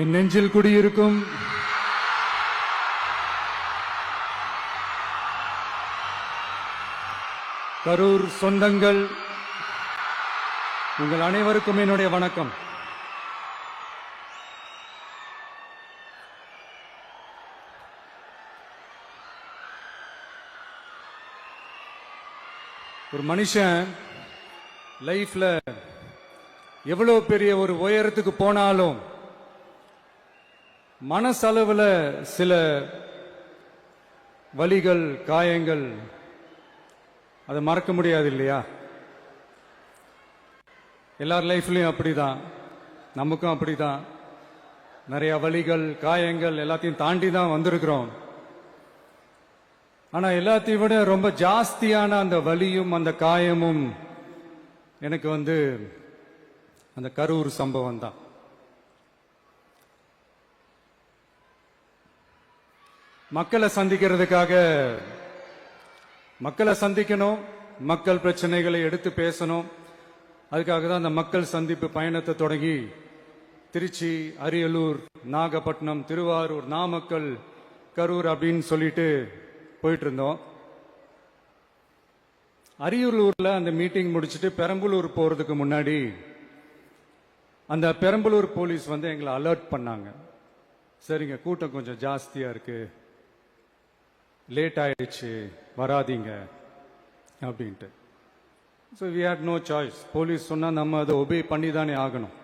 என் நெஞ்சில் குடியிருக்கும் கரூர் சொந்தங்கள், உங்கள் அனைவருக்கும் என்னுடைய வணக்கம். ஒரு மனுஷன் லைஃப்ல எவ்வளவு பெரிய ஒரு உயரத்துக்கு போனாலும் மனசளவுல சில வலிகள், காயங்கள், அதை மறக்க முடியாது இல்லையா? எல்லார் லைஃப்லயும் அப்படிதான், நமக்கும் அப்படிதான். நிறைய வலிகள், காயங்கள் எல்லாத்தையும் தாண்டி தான் வந்திருக்கிறோம். ஆனா எல்லாத்தையும் விட ரொம்ப ஜாஸ்தியான அந்த வலியும் அந்த காயமும் எனக்கு அந்த கரூர் சம்பவம் தான். மக்களை சந்திக்கணும், மக்கள் பிரச்சனைகளை எடுத்து பேசணும். அதுக்காக தான் அந்த மக்கள் சந்திப்பு பயணத்தை தொடங்கி திருச்சி, அரியலூர், நாகப்பட்டினம், திருவாரூர், நாமக்கல், கரூர் அப்படின்னு சொல்லிட்டு போயிட்டு இருந்தோம். அரியலூர்ல அந்த மீட்டிங் முடிச்சுட்டு பெரம்பலூர் போறதுக்கு முன்னாடி அந்த பெரம்பலூர் போலீஸ் எங்களை அலர்ட் பண்ணாங்க. சரிங்க, கூட்டம் கொஞ்சம் ஜாஸ்தியா இருக்கு, லேட் ஆயிடுச்சு, வராதீங்க அப்படின்ட்டு. So we had no choice. Police சொன்னா நம்ம அதை ஒபே பண்ணி தானே ஆகணும்.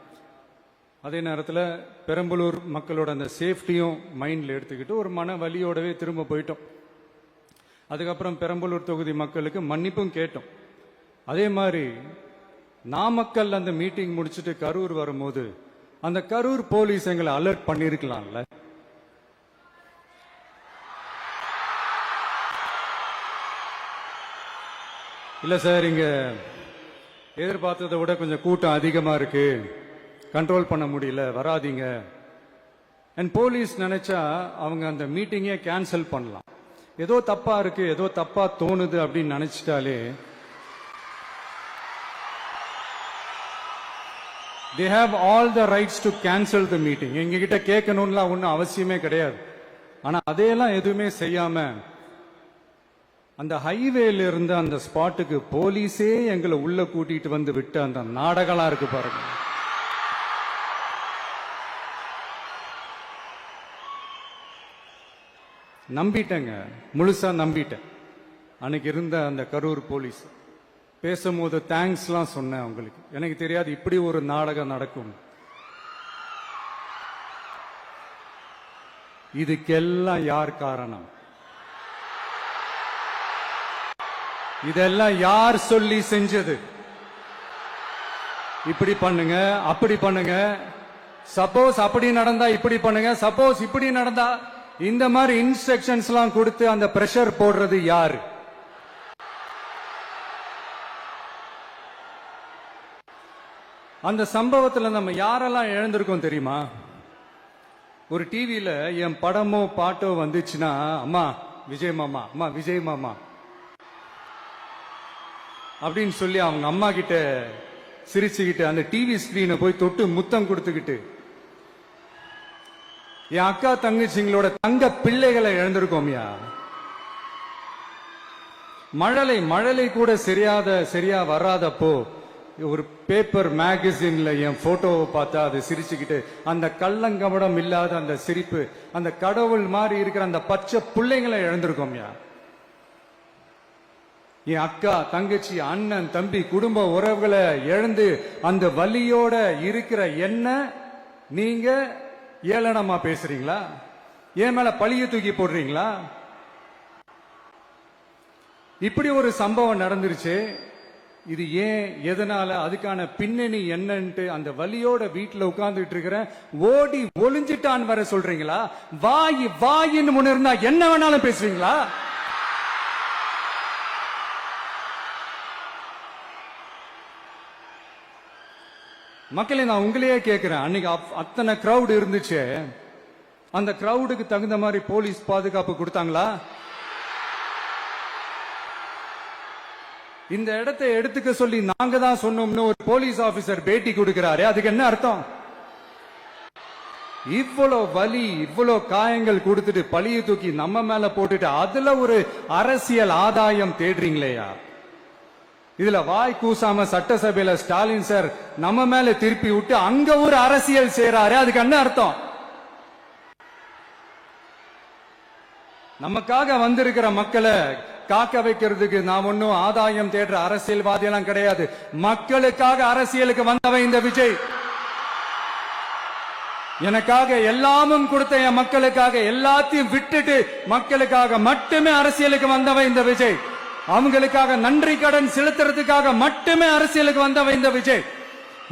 அதே நேரத்தில் பெரம்பலூர் மக்களோட அந்த சேஃப்டியும் மைண்ட்ல எடுத்துக்கிட்டு ஒரு மன வலியோடவே திரும்ப போயிட்டோம். அதுக்கப்புறம் பெரம்பலூர் தொகுதி மக்களுக்கு மன்னிப்பும் கேட்டோம். அதே மாதிரி நாமக்கல் அந்த மீட்டிங் முடிச்சுட்டு கரூர் வரும்போது அந்த கரூர் போலீஸ் எங்களை அலர்ட் பண்ணிருக்கலாம்ல. இல்ல சார், இங்க எதிர்பார்த்ததை விட கொஞ்சம் கூட்டம் அதிகமா இருக்கு, கண்ட்ரோல் பண்ண முடியல, வராதீங்க. அண்ட் போலீஸ் நினைச்சா அவங்க அந்த மீட்டிங்கே கேன்சல் பண்ணலாம். ஏதோ தப்பா இருக்கு, ஏதோ தப்பா தோணுது அப்படின்னு நினைச்சிட்டாலே they have all the rights to cancel the meeting. எங்ககிட்ட கேட்கணும்லாம் ஒன்றும் அவசியமே கிடையாது. ஆனா அதையெல்லாம் எதுவுமே செய்யாம அந்த ஹைவேல இருந்து அந்த ஸ்பாட்டுக்கு போலீஸே எங்களை உள்ள கூட்டிட்டு வந்து விட்டு அந்த நாடகம்லாம் இருக்கு பாருங்க. நம்பிட்டேங்க, முழுசா நம்பிட்டேன். அன்னைக்கு இருந்த அந்த கரூர் போலீஸ் பேசும்போது தேங்க்ஸ்லாம் சொன்னேன் அவங்களுக்கு. எனக்கு தெரியாது இப்படி ஒரு நாடகம் நடக்கும். இதுக்கெல்லாம் யார் காரணம்? இதெல்லாம் யார் சொல்லி செஞ்சது? இப்படி பண்ணுங்க, அப்படி பண்ணுங்க, சப்போஸ் அப்படி நடந்தா இப்படி பண்ணுங்க, சப்போஸ் இப்படி நடந்தா இந்த மாதிரி இன்ஸ்ட்ரக்ஷன்ஸ் எல்லாம் கொடுத்து அந்த பிரஷர் போடுறது யாரு? அந்த சம்பவத்துல நம்ம யாரெல்லாம் இழந்திருக்கோம் தெரியுமா? ஒரு டிவியில என் படமோ பாட்டோ வந்துச்சுன்னா, அம்மா விஜய் மாமா, அம்மா விஜய் மாமா அப்படின்னு சொல்லி அவங்க அம்மா கிட்ட சிரிச்சுக்கிட்டு அந்த டிவி ஸ்கிரீனை போய் தொட்டு முத்தம் கொடுத்துக்கிட்டு என் அக்கா தங்கச்சிங்களோட தங்க பிள்ளைகளை இழந்திருக்கோம்யா. மழலை கூட சரியா வராதப்போ ஒரு பேப்பர் மேகசின்ல என் போட்டோவை பார்த்தா அது சிரிச்சுக்கிட்டு அந்த கள்ளங்கபடம் இல்லாத அந்த சிரிப்பு, அந்த கடவுள் மாதிரி இருக்கிற அந்த பச்சை பிள்ளைங்களை இழந்திருக்கோம்யா. என் அக்கா, தங்கச்சி, அண்ணன், தம்பி, குடும்ப உறவுகளை இழந்து அந்த வலியோட இருக்கிற என்ன நீங்க ஏளனமா பேசுறீங்களா? என் மேல பழிய தூக்கி போடுறீங்களா? இப்படி ஒரு சம்பவம் நடந்துருச்சு. இது ஏன், எதனால, அதுக்கான பின்னணி என்னன்ட்டு அந்த வலியோட வீட்டுல உட்கார்ந்துட்டு இருக்கிற ஓடி ஒளிஞ்சிட்டான் வர சொல்றீங்களா? வாயின்னு முன்ன இருந்தா என்ன வேணாலும் பேசுவீங்களா? மக்களை நான் உங்களையே கேட்கிறேன். அன்னைக்கு அத்தனை கிரௌட் இருந்துச்சு, அந்த கிரௌடுக்கு தகுந்த மாதிரி போலீஸ் பாதுகாப்பு கொடுத்தாங்களா? இந்த இடத்தை எடுத்துக்க சொல்லி நாங்க தான் சொன்னோம்னு ஒரு போலீஸ் ஆபீசர் பேட்டி கொடுக்கிறாரு. அதுக்கு என்ன அர்த்தம்? இவ்வளவு வலி, இவ்வளவு காயங்கள் கொடுத்துட்டு பழிய தூக்கி நம்ம மேல போட்டுட்டு அதுல ஒரு அரசியல் ஆதாயம் தேடுறீங்களேயா? இதுல வாய் கூசாம சட்டசபையில ஸ்டாலின் சார் நம்ம மேல திருப்பி விட்டு அங்க ஒரு அரசியல் செய்யறாரு. அதுக்கு என்ன அர்த்தம்? நமக்காக வந்திருக்கிற மக்களை காக்க வைக்கிறதுக்கு நான் ஒன்னும் ஆதாயம் தேடுற அரசியல்வாதி எல்லாம் கிடையாது. மக்களுக்காக அரசியலுக்கு வந்தவன் இந்த விஜய். எனக்காக எல்லாமும் கொடுத்த என் மக்களுக்காக எல்லாத்தையும் விட்டுட்டு மக்களுக்காக மட்டுமே அரசியலுக்கு வந்தவன் இந்த விஜய். அவங்களுக்காக நன்றி கடன் செலுத்துறதுக்காக மட்டுமே அரசியலுக்கு வந்தவன் இந்த விஜய்.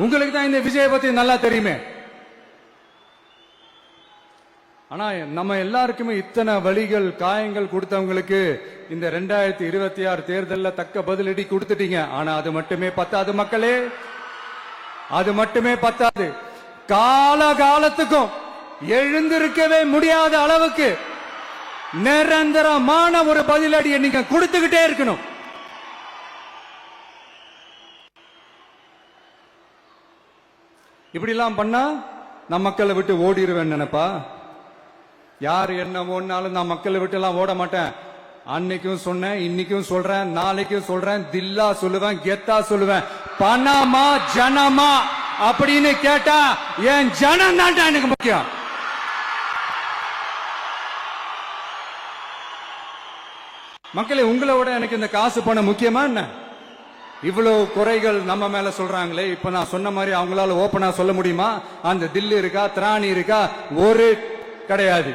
உங்களுக்கு தான் இந்த விஜய் பத்தி நல்லா தெரியுமே. ஆனா நம்ம எல்லாருக்குமே இத்தனை வலிகள் காயங்கள் கொடுத்தவங்களுக்கு இந்த 2026 தேர்தலில் தக்க பதிலடி கொடுத்துட்டீங்க. ஆனா அது மட்டுமே பத்தாது மக்களே, அது மட்டுமே பத்தாது. காலகாலத்துக்கும் எழுந்திருக்கவே முடியாத அளவுக்கு நிரந்தரமான ஒரு பதிலடியை நீங்க கொடுத்துக்கிட்டே இருக்கணும். இப்படி எல்லாம் பண்ணா நான் மக்களை விட்டு ஓடிடுவேன் நினைப்பா? யார் என்ன ஓடினாலும் நான் மக்களை விட்டு எல்லாம் ஓட மாட்டேன். அன்னைக்கும் சொன்னேன், இன்னைக்கும் சொல்றேன், நாளைக்கும் சொல்றேன், தில்லா சொல்லுவேன், கெத்தா சொல்லுவேன். பணமா ஜனமா அப்படின்னு கேட்டா என் ஜனம் தான் எனக்கு முக்கியம். மக்களே, உங்களை விட எனக்கு இந்த காசு பணம் முக்கியமா என்ன? இவ்வளவு குறைகள் நம்ம மேல சொல்றாங்களே, இப்ப நான் சொன்ன மாதிரி அவங்களால ஓபனா சொல்ல முடியுமா? அந்த தில்லு இருக்கா, திராணி இருக்கா? ஒரு கிடையாது.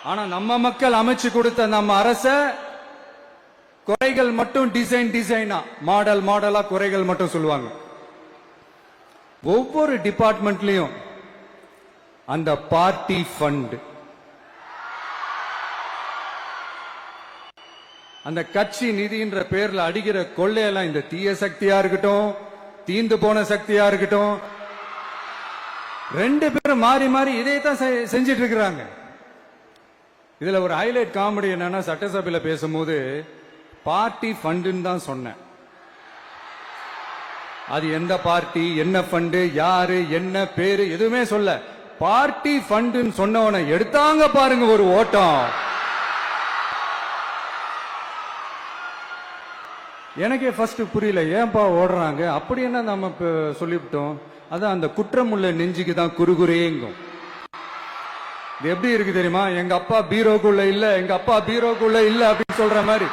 ஆனா நம்ம மக்கள் அமைச்சு கொடுத்த நம்ம அரச குறைகள் மட்டும் டிசைனா மாடல் மாடலா குறைகள் மட்டும் சொல்லுவாங்க. ஒவ்வொரு டிபார்ட்மெண்ட்லயும் அந்த பார்ட்டி ஃபண்ட், அந்த கட்சி நிதின்ற பேர்ல அடிக்கிற கொள்ளையெல்லாம் இந்த தீய சக்தியா இருக்கட்டும், தீந்து போன சக்தியா இருக்கட்டும், ரெண்டு பேரும் மாறி மாறி இதே தான் செஞ்சிட்டு இருக்கிறாங்க. இதுல ஒரு ஹைலைட் காமெடி என்னன்னா, சட்டசபையில பேசும்போது பார்ட்டி ஃபண்டுன்னு தான் சொன்னேன். அது எந்த பார்ட்டி, என்ன ஃபண்டு, யாரு, என்ன பேரு எதுவுமே சொல்ல. பார்ட்டி ஃபண்டுன்னு சொன்னவனை எடுத்தாங்க பாருங்க ஒரு ஓட்டம். எனக்கே ஃபர்ஸ்ட் புரியல, ஏன்பா ஓடுறாங்க? அப்படி என்ன நம்ம சொல்லிவிட்டோம்? அதான் அந்த குற்றம் உள்ள நெஞ்சுக்கு தான் குறுகுறேங்கும். இது எப்படி இருக்கு தெரியுமா? எங்க அப்பா பீரோக்குள்ள இல்ல, எங்க அப்பா பீரோக்குள்ள இல்ல அப்படின்னு சொல்ற மாதிரி.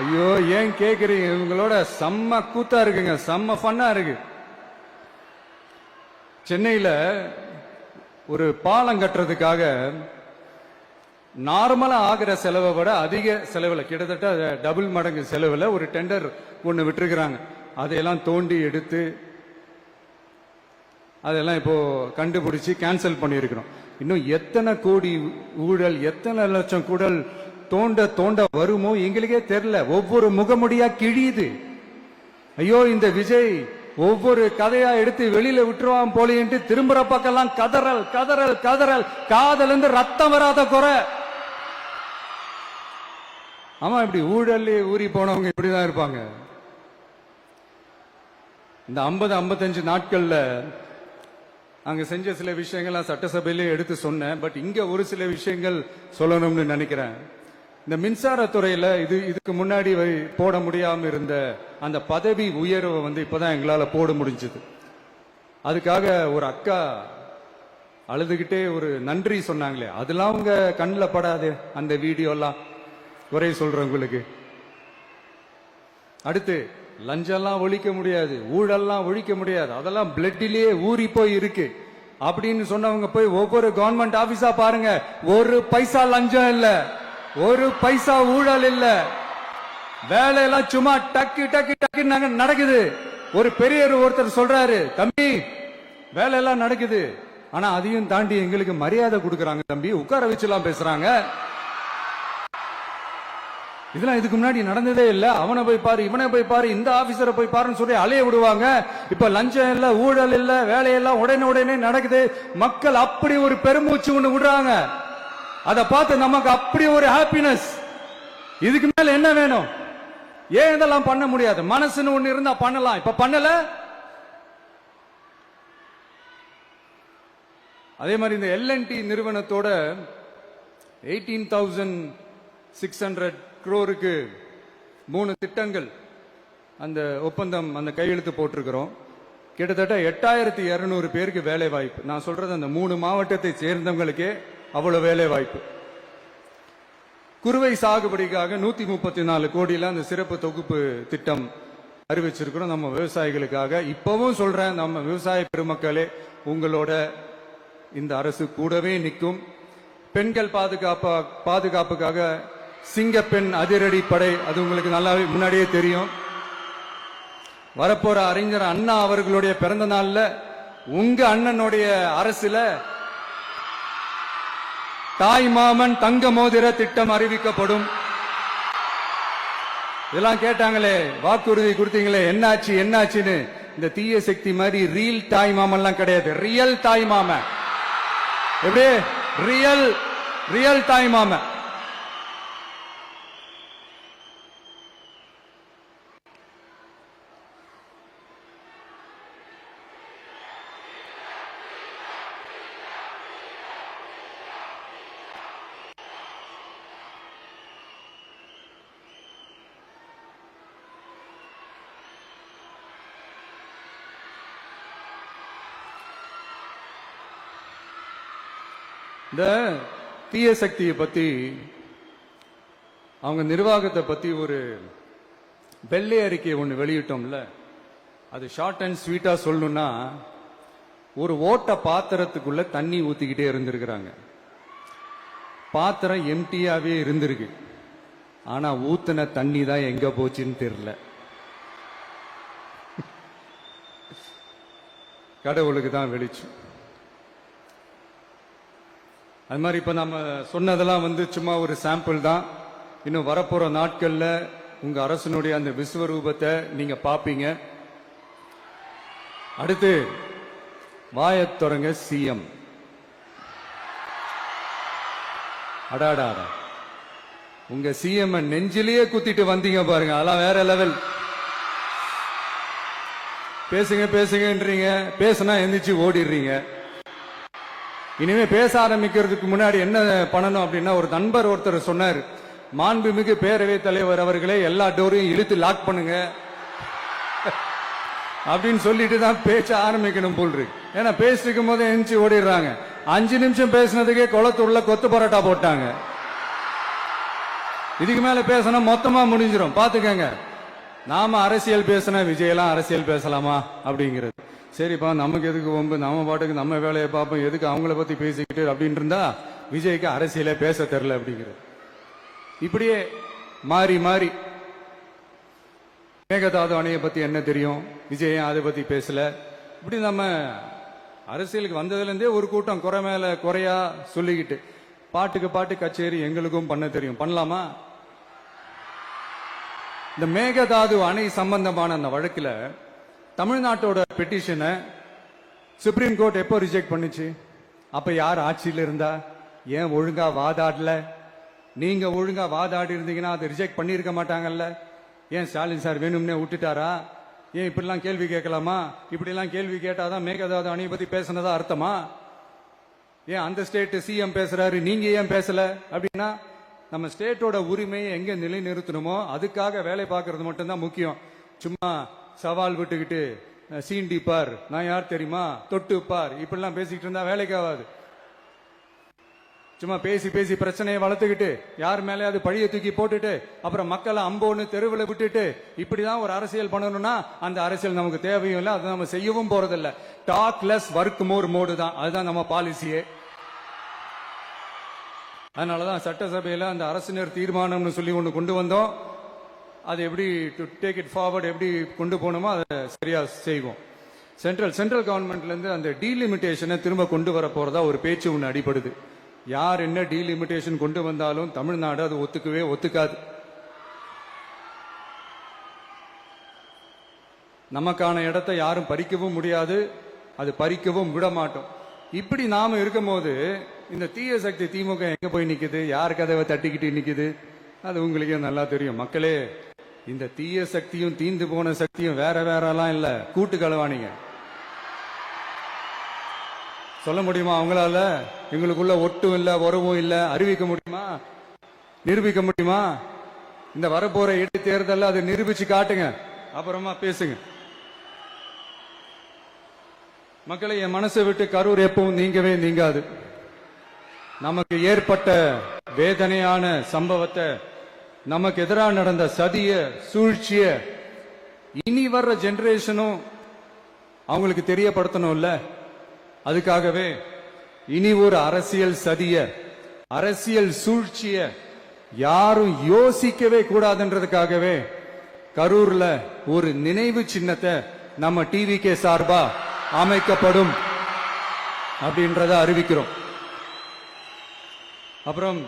ஐயோ, ஏன் கேக்குறீங்க? இவங்களோட செம்ம கூத்தா இருக்குங்க, செம்ம ஃபன்னா இருக்கு. சென்னையில ஒரு பாலம் கட்டுறதுக்காக நார்மலா ஆகிற செலவை விட அதிக செலவுல, கிட்டத்தட்ட டபுள் மடங்கு செலவுல ஒரு டெண்டர் ஒன்னு விட்டுருக்கிறாங்க. அதையெல்லாம் தோண்டி எடுத்து அதெல்லாம் இப்போ கண்டுபிடிச்சு கேன்சல் பண்ணியிருக்கிறோம். இன்னும் எத்தனை கோடி ஊழல், எத்தனை லட்சம் கூடல் தோண்ட தோண்ட வருமோ எங்களுக்கே தெரியல. ஒவ்வொரு முகமுடியா கிழியுது. ஐயோ, இந்த விஜய் ஒவ்வொரு கதையா எடுத்து வெளியில விட்டுருவான் போலின்ட்டு திரும்புற பக்கம்லாம் கதறல் கதறல் கதறல். காதல் இருந்து ரத்தம் வராத குறை. ஆமா, இப்படி ஊழல்லே ஊறி போனவங்க இப்படிதான் இருப்பாங்க. இந்த 50-55 நாட்கள்ல அங்க செஞ்ச சில விஷயங்கள் சட்டசபையிலே எடுத்து சொன்னேன். பட் இங்க ஒரு சில விஷயங்கள் சொல்லணும்னு நினைக்கிறேன். இந்த மின்சாரத்துறையில இதுக்கு முன்னாடி போட முடியாம இருந்த அந்த பதவி உயர்வை இப்பதான் எங்களால போட முடிஞ்சது. அதுக்காக ஒரு அக்கா அழுதுகிட்டே ஒரு நன்றி சொன்னாங்களே, அதெல்லாம் உங்க கண்ணில் படாது அந்த வீடியோலாம். குறை சொல்றவங்களுக்கு அடுத்து லஞ்சம்லாம் ஒழிக்க முடியாது, ஊழல்லாம் ஒழிக்க முடியாது, அதெல்லாம் பிளட்டிலேயே ஊறி போய் இருக்கு அப்படின்னு சொன்னவங்க போய் ஒவ்வொரு கவர்மெண்ட் ஆபீஸா பாருங்க. ஒரு பைசா லஞ்சம் இல்ல, ஒரு பைசா ஊழல் இல்ல. வேலையெல்லாம் சும்மா டக்கு டக்கு டக்கு நடக்குது. ஒரு பெரியவர் ஒருத்தர் சொல்றாரு, தம்பி வேலையெல்லாம் நடக்குது, ஆனா அதையும் தாண்டி எங்களுக்கு மரியாதை கொடுக்கறாங்க தம்பி, உட்கார வச்சுலாம் பேசுறாங்க. இதெல்லாம் இதுக்கு முன்னாடி நடந்ததே இல்ல. அவனை போய் பாரு, இவனை போய் பாரு, இந்த ஆபீசரை போய் பாருன்னு சொல்லி அலைய விடுவாங்க. இப்ப லஞ்சம் இல்ல, ஊழல் இல்ல, வேலையெல்லாம் உடனே நடக்குது. மக்கள் அப்படி ஒரு பெருமூச்சு ஒண்ணு விடுறாங்க. அதை பார்த்து நமக்கு அப்படி ஒரு ஹாப்பினஸ். இதுக்கு மேல என்ன வேணும்? ஏன் இதெல்லாம் பண்ண முடியாது? மனசுன்னு ஒண்ணு இருந்தா பண்ணலாம். இப்ப பண்ணல. அதே மாதிரி இந்த எல்என்டி நிறுவனத்தோட 18,600 crore-க்கு 3 திட்டங்கள் அந்த ஒப்பந்தம் அந்த கையெழுத்து போட்டிருக்கிறோம். கிட்டத்தட்ட 8,200 பேருக்கு வேலை வாய்ப்பு. நான் சொல்றது அந்த 3 மாவட்டத்தை சேர்ந்தவங்களுக்கே அவ்வளவு வேலை வாய்ப்பு. குறுவை சாகுபடிக்காக 134 கோடியில அந்த சிறப்பு தொகுப்பு திட்டம் அறிவிச்சிருக்கிறோம் நம்ம விவசாயிகளுக்காக. இப்பவும் சொல்றேன், நம்ம விவசாய பெருமக்களே, உங்களோட இந்த அரசு கூடவே நிற்கும். பெண்கள் பாதுகாப்புக்காக சிங்கப்பெண் அதிரடி படை, அது உங்களுக்கு நல்லாவே முன்னாடியே தெரியும். வரப்போற அறிஞர் அண்ணா அவர்களுடைய பிறந்த நாள்ல உங்க அண்ணனுடைய அரசுல தாய் மாமன் தங்க மோதிர திட்டம் அறிவிக்கப்படும். இதெல்லாம் கேட்டாங்களே, வாக்குறுதி கொடுத்தீங்களே, என்னாச்சு என்னாச்சுன்னு. இந்த தீய சக்தி மாதிரி ரியல் தாய் மாமன்லாம் கிடையாது, ரியல் தாய் மாமன். எப்படி ரியல் தாய் மாமன். இந்த தீய சக்தியை பத்தி, அவங்க நிர்வாகத்தை பத்தி ஒரு வெள்ளை அறிக்கை ஒன்று வெளியிட்டோம்ல, அது ஷார்ட் அண்ட் ஸ்வீட்டா சொல்லணும்னா, ஒரு ஓட்ட பாத்திரத்துக்குள்ள தண்ணி ஊத்திக்கிட்டே இருந்திருக்கிறாங்க. பாத்திரம் எம்டியாவே இருந்திருக்கு, ஆனா ஊத்துன தண்ணி தான் எங்க போச்சுன்னு தெரியல. கடவுளுக்கு தான் வெளிச்சம். அது மாதிரி இப்ப நம்ம சொன்னதெல்லாம் சும்மா ஒரு சாம்பிள் தான். இன்னும் வரப்போற நாட்கள்ல உங்க அரசனுடைய அந்த விஸ்வரூபத்தை நீங்க பாப்பீங்க. அடுத்து வாயத் தொடங்க சிஎம். அடாடா, உங்க சிஎம் நெஞ்சிலேயே குத்திட்டு வந்தீங்க பாருங்க, அதெல்லாம் வேற லெவல். பேசுங்க பேசுங்கன்றீங்க, பேசுனா எந்திரிச்சு ஓடிடுறீங்க. இனிமே பேச ஆரம்பிக்கிறதுக்கு முன்னாடி என்ன பண்ணணும் அப்படின்னா, ஒரு நண்பர் ஒருத்தர் சொன்னார், மாண்புமிகு பேரவைத் தலைவர் அவர்களே எல்லா டோரையும் இழுத்து லாக் பண்ணுங்க அப்படின்னு சொல்லிட்டு தான் பேச்ச ஆரம்பிக்கணும் போல் இருக்கு. ஏன்னா பேசிட்டு இருக்கும் போது எந்திரிச்சு ஓடிடுறாங்க. 5 நிமிஷம் பேசினதுக்கே குளத்தூர்ல கொத்து பரோட்டா போட்டாங்க. இதுக்கு மேல பேசினா மொத்தமா முடிஞ்சிடும், பாத்துக்கங்க. நாம அரசியல் பேசினா விஜயெல்லாம் அரசியல் பேசலாமா அப்படிங்கிறது. சரிப்பா, நமக்கு எதுக்கு வம்பு, நம்ம பாட்டுக்கு நம்ம வேலையை பார்ப்போம், எதுக்கு அவங்கள பத்தி பேசிக்கிட்டு அப்படின்னு இருந்தா விஜய்க்கு அரசியலே பேச தெரியல அப்படிங்கிறது. இப்படியே மாறி மாறி மேகதாது அணையை பத்தி என்ன தெரியும், விஜய் அதை பத்தி பேசல. இப்படி நம்ம அரசியலுக்கு வந்ததுல இருந்தே ஒரு கூட்டம் குறை மேல குறையா சொல்லிக்கிட்டு, பாட்டுக்கு பாட்டு கச்சேரி எங்களுக்கும் பண்ண தெரியும், பண்ணலாமா? இந்த மேகதாது அணை சம்பந்தமான அந்த வழக்குல தமிழ்நாட்டோட பெட்டிஷனை சுப்ரீம் கோர்ட் எப்போ ரிஜெக்ட் பண்ணுச்சு? அப்ப யார் ஆட்சியில் இருந்தா? ஏன் ஒழுங்கா வாதாடல? நீங்க ஒழுங்கா வாதாடி இருந்தீங்கன்னா அதை ரிஜெக்ட் பண்ணிருக்க மாட்டாங்கல்ல. ஏன் ஸ்டாலின் சார் வேணும்னே விட்டுட்டாரா? ஏன் இப்படிலாம் கேள்வி கேட்கலாமா? இப்படிலாம் கேள்வி கேட்டாதான் மேகதாது அணையை பத்தி பேசினதா அர்த்தமா? ஏன் அந்த ஸ்டேட் சிஎம் பேசுறாரு, நீங்க ஏன் பேசல? அப்படின்னா நம்ம ஸ்டேட்டோட உரிமையை எங்க நிலைநிறுத்தணுமோ அதுக்காக வேலை பார்க்கறது மட்டும்தான் முக்கியம். சும்மா சவால் விட்டுக்கிட்டு சீண்டி பார், நான் யார் தெரியுமா, தொட்டு பார், இப்படிலாம் பேசிக்கிட்டு இருந்தா வேலைக்கு ஆகாது. சும்மா பேசி பேசி பிரச்சனையை வளர்த்துக்கிட்டு யார் மேலே அது பழிய தூக்கி போட்டுட்டு அப்புறம் மக்களை அம்போன்னு தெருவில் விட்டுட்டு இப்படிதான் ஒரு அரசியல் பண்ணணும்னா அந்த அரசியல் நமக்கு தேவையும் இல்லை, அதை நம்ம செய்யவும் போறதில்லை. Talk less work more mode தான், அதுதான் நம்ம பாலிசியே. அதனாலதான் சட்டசபையில அந்த அரசினர் தீர்மானம்னு சொல்லி ஒன்று கொண்டு வந்தோம். அது எப்படி டு டேக் இட் ஃபார்வர்ட், எப்படி கொண்டு போகணுமோ அதை சரியா செய்வோம். சென்ட்ரல் கவர்மெண்ட்ல இருந்து அந்த டீலிமிட்டேஷனை திரும்ப கொண்டு வர போறதா ஒரு பேச்சு ஒன்று அடிபடுது. யார் என்ன டீலிமிட்டேஷன் கொண்டு வந்தாலும் தமிழ்நாடு அது ஒத்துக்காது. நமக்கான இடத்தை யாரும் பறிக்கவும் முடியாது, அது பறிக்கவும் விட மாட்டோம். இப்படி நாம இருக்கும் போது இந்த தீய சக்தி திமுக எங்க போய் நிக்குது, யார் கதவை தட்டிக்கிட்டு நிக்குது, அது உங்களுக்கே நல்லா தெரியும். மக்களே, இந்த தீய சக்தியும் தீந்து போன சக்தியும் வேற வேறலாம் இல்ல, கூட்டு களவாணிங்க. சொல்ல முடியுமா அவங்களால? எங்களுக்குள்ள ஒட்டும் இல்ல, உறவும் இல்ல, அறிவிக்க முடியுமா, நிரூபிக்க முடியுமா? இந்த வரப்போற இடைத்தேர்தல் அதை நிரூபிச்சு காட்டுங்க, அப்புறமா பேசுங்க. மக்களை, என் மனசை விட்டு கரூர் எப்பவும் நீங்கவே நீங்காது. நமக்கு ஏற்பட்ட வேதனையான சம்பவத்தை, நமக்கு எதிராக நடந்த சதிய சூழ்ச்சிய இனி வர்ற ஜெனரேஷனும் அவங்களுக்கு தெரியப்படுத்தணும்ல. அதுக்காகவே இனி ஒரு அரசியல் சதிய, அரசியல் சூழ்ச்சிய யாரும் யோசிக்கவே கூடாதுன்றதுக்காகவே கரூர்ல ஒரு நினைவு சின்னத்தை நம்ம டிவிகே சார்பா அமைக்கப்படும் அப்படின்றத அறிவிக்கிறோம். அப்புறம்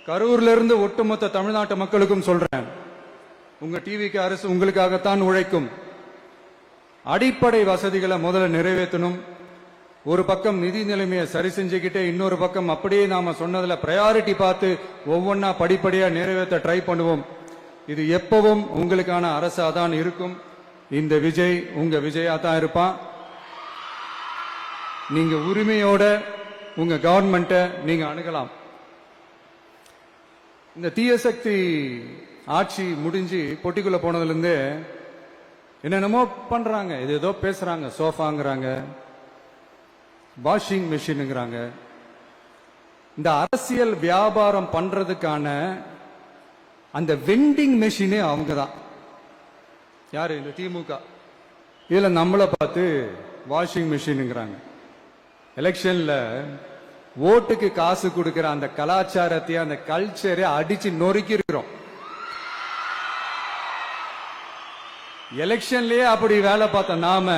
கரூர்ல இருந்து ஒட்டுமொத்த தமிழ்நாட்டு மக்களுக்கும் சொல்றேன், உங்க டிவிக்கு அரசு உங்களுக்காகத்தான் உழைக்கும். அடிப்படை வசதிகளை முதல்ல நிறைவேற்றணும். ஒரு பக்கம் நிதி நிலைமையை சரி செஞ்சுக்கிட்டே, இன்னொரு பக்கம் அப்படியே நாம சொன்னதுல பிரையாரிட்டி பார்த்து ஒவ்வொன்னா படிப்படியா நிறைவேற்ற ட்ரை பண்ணுவோம். இது எப்பவும் உங்களுக்கான அரசா தான் இருக்கும். இந்த விஜய் உங்க விஜயா தான் இருப்பான். நீங்க உரிமையோட உங்க கவர்மெண்ட்டை நீங்க அணுகலாம். இந்த தீய சக்தி ஆட்சி முடிஞ்சு பொட்டிக்குள்ள போனதுல இருந்து என்னென்னமோ பண்றாங்க, ஏதோ பேசுறாங்க, சோஃபாங்கிறாங்க, வாஷிங் மெஷினுங்கிறாங்க. இந்த அரசியல் வியாபாரம் பண்றதுக்கான அந்த வெண்டிங் மெஷினே அவங்க தான். யாரு? இந்த திமுக. இதுல நம்மளை பார்த்து வாஷிங் மெஷினுங்கிறாங்க. எலெக்ஷன்ல ஓட்டுக்கு காசு கொடுக்கிற அந்த கலாச்சாரத்தை, அந்த கல்ச்சரை அடிச்சு நொறுக்கி இருக்கிறோம். எலெக்ஷன்லயே அப்படி வேலை பார்த்த நாம,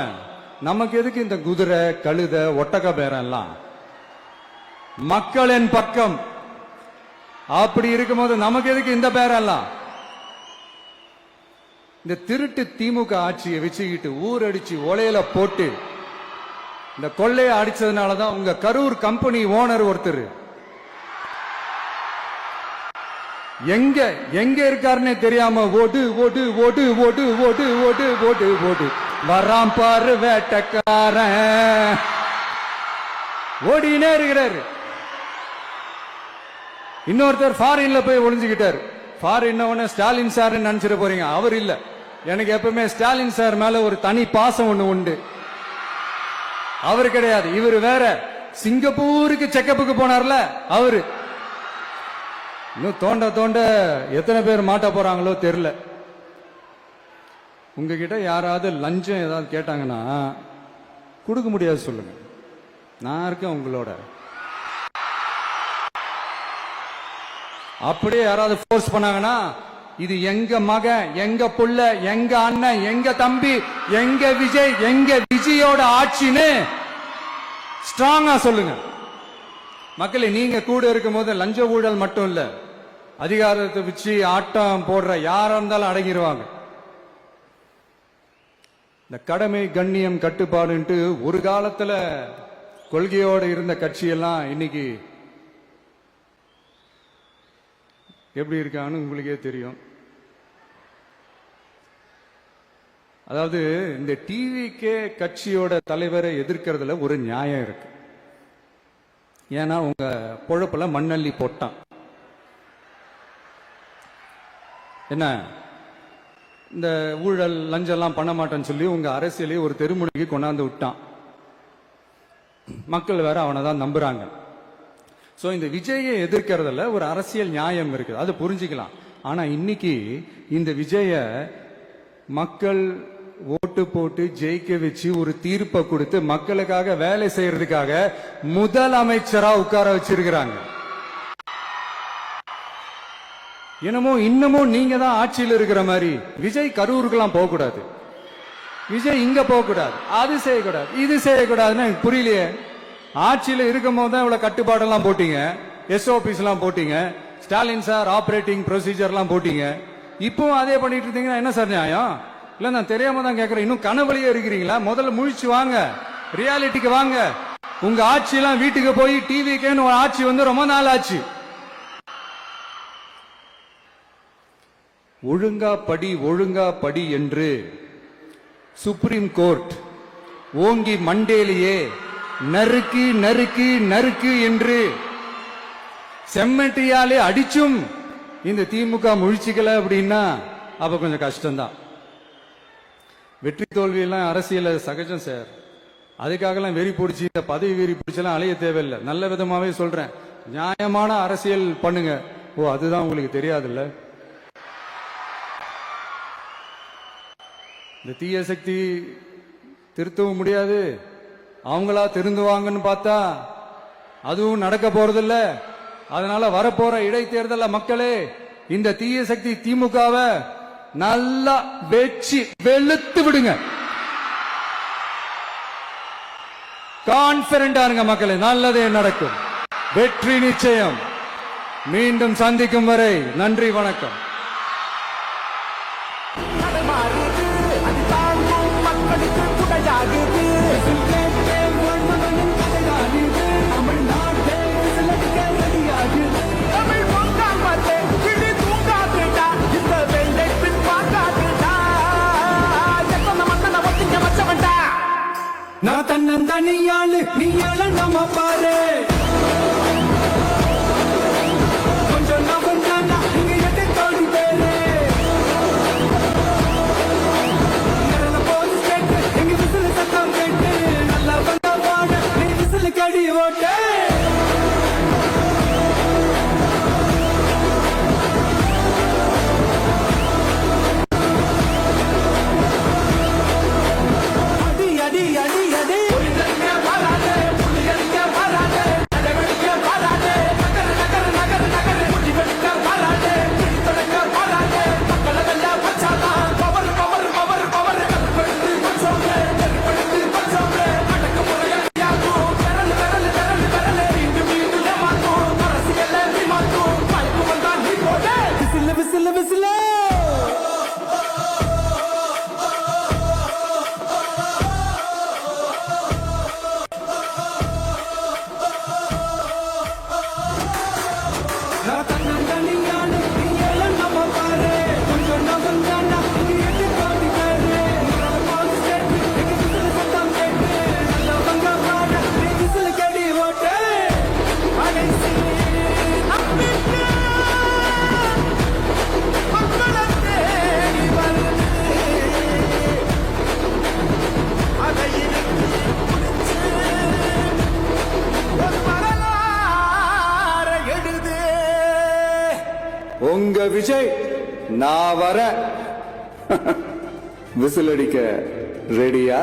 நமக்கு எதுக்கு இந்த குதிரை, கழுத, ஒட்டக பேரம் எல்லாம்? மக்களின் பக்கம் அப்படி இருக்கும்போது நமக்கு எதுக்கு இந்த பேரம் எல்லாம்? இந்த திருட்டு திமுக ஆட்சியை வச்சுக்கிட்டு ஊரடிச்சு ஒலையில போட்டு இந்த கொள்ளையை அடிச்சதுனாலதான் உங்க கரூர் கம்பெனி ஓனர் ஒருத்தர் எங்க எங்க இருக்காருன்னே தெரியாம ஓடு ஓடு ஓடு ஓடு ஓடு ஓடு ஓடு ஓடு வராம் பாரு வேட்டக்காரன் ஓடினே இருக்கிறாரு. இன்னொருத்தர் ஃபாரின்ல போய் ஒளிஞ்சுக்கிட்டாரு. ஃபாரின் ஸ்டாலின் சார் நினைச்சிட போறீங்க, அவர் இல்ல. எனக்கு எப்பவுமே ஸ்டாலின் சார் மேல ஒரு தனி பாசம் ஒண்ணு உண்டு. அவர் கிடையாது, இவர் வேற. சிங்கப்பூருக்கு செக்கப்புக்கு போனார்ல அவரு. இன்னும் தோண்ட தோண்ட எத்தனை பேர் மாட்ட போறாங்களோ தெரியல. உங்ககிட்ட யாராவது லஞ்சம் ஏதாவது கேட்டாங்கன்னா கொடுக்க முடியாது சொல்லுங்க, நான் இருக்கேன் உங்களோட. அப்படியே யாராவது போர்ஸ் பண்ணாங்கன்னா, இது எங்க மகன், எங்க புள்ள, எங்க அண்ணன், எங்க தம்பி, எங்க விஜய், எங்க விஜயோட ஆட்சின்னு ஸ்ட்ராங்கா சொல்லுங்க. மக்களை, நீங்க கூட இருக்கும் போது லஞ்ச ஊழல் மட்டும் இல்ல, அதிகாரத்தை வச்சு ஆட்டம் போடுற யாரா இருந்தாலும் அடங்கிடுவாங்க. இந்த கடமை, கண்ணியம், கட்டுப்பாடுன்ட்டு ஒரு காலத்துல கொள்கையோடு இருந்த கட்சியெல்லாம் இன்னைக்கு எப்படி இருக்கான்னு உங்களுக்கே தெரியும். அதாவது இந்த டிவிகே கட்சியோட தலைவரை எதிர்க்கிறதுல ஒரு நியாயம் இருக்கு. ஏன்னா உங்க பொழப்புல மண்ணள்ளி போட்டான். என்ன, இந்த ஊழல் லஞ்செல்லாம் பண்ண மாட்டேன்னு சொல்லி உங்க அரசியலே ஒரு தெருமுனைக்கு கொண்டாந்து விட்டான். மக்கள் வேற அவனை தான் நம்புறாங்க. சோ இந்த விஜயை எதிர்க்கிறதுல ஒரு அரசியல் நியாயம் இருக்குது, அது புரிஞ்சுக்கலாம். ஆனா இன்னைக்கு இந்த விஜய மக்கள் ஓட்டு போட்டு ஜெயிக்க வச்சு ஒரு தீர்ப்பை கொடுத்து மக்களுக்காக வேலை செய்யறதுக்காக முதலமைச்சரா உட்கார வச்சிருக்கிறாங்க. என்னமோ இன்னமும் நீங்க தான் ஆட்சியில் இருக்கிற மாதிரி. விஜய் கரூருக்கெல்லாம் போக கூடாது, விஜய் இங்க போக கூடாது, அது செய்யக்கூடாது, இது செய்யக்கூடாதுன்னு எனக்கு புரியலையே. ஆட்சியில் இருக்கும் போது தான் இவ்வளவு கட்டுப்பாடெல்லாம் போட்டீங்க, எஸ்ஓபிஸ் எல்லாம் போட்டீங்க, ஸ்டாலின் சார் ஆபரேட்டிங் ப்ரொசீஜர் எல்லாம் போட்டீங்க. இப்பவும் அதே பண்ணிட்டு இருந்தீங்கன்னா என்ன சார் நியாயம்? இல்ல, நான் தெரியாம தான் கேட்கிறேன். இன்னும் கனவுலயே இருக்கிறீங்களா? முதல்ல முழிச்சு வாங்க, ரியாலிட்டிக்கு வாங்க. உங்க ஆட்சி எல்லாம் வீட்டுக்கு போய் டிவிக்கேன்னு ஒரு ஆட்சி வந்து ரொம்ப நாள் ஆச்சு. ஒழுங்கா படி, ஒழுங்கா படி என்று சுப்ரீம் கோர்ட் ஓங்கி மண்டேலியே நறுக்கு நறுக்கு நறுக்கு என்று செம்மட்டியாலே அடிச்சும் இந்த திமுக முழிச்சுக்கல அப்படின்னா அப்ப கொஞ்சம் கஷ்டம்தான். வெற்றி தோல்வி எல்லாம் அரசியல் சகஜம் சார். அதுக்காகலாம் வெறி பிடிச்சி இந்த பதவி வெறி பிடிச்செல்லாம் அலைய தேவையில்லை. நல்ல விதமாவே சொல்றேன், நியாயமான அரசியல் பண்ணுங்க. ஓ, அதுதான் உங்களுக்கு தெரியாதுல்ல. இந்த தீய சக்தி திருத்தவும் முடியாது, அவங்களா திருந்துவாங்கன்னு பார்த்தா அதுவும் நடக்க போறதில்ல. அதனால வரப்போற இடைத்தேர்தல மக்களே, இந்த தீய சக்தி திமுகவை நல்லா வெச்சு வெளுத்து விடுங்க. கான்பிடண்டா இருங்க மக்களே, நல்லதே நடக்கும், வெற்றி நிச்சயம். மீண்டும் சந்திக்கும் வரை நன்றி, வணக்கம். நான் தன்னந்தனியாளு, நீயாள நம்ம பாரு. கொஞ்சம் நவந்தானா இங்க எட்டு தோடி பேரு. போலீஸ் கேட்டு எங்க விசில் சத்தம் கேட்டு நல்லா வந்தா பாட நீ விசில் கடி ஓட்டு. உங்க விஜய் நான் வர விசில் அடிக்க ரெடியா?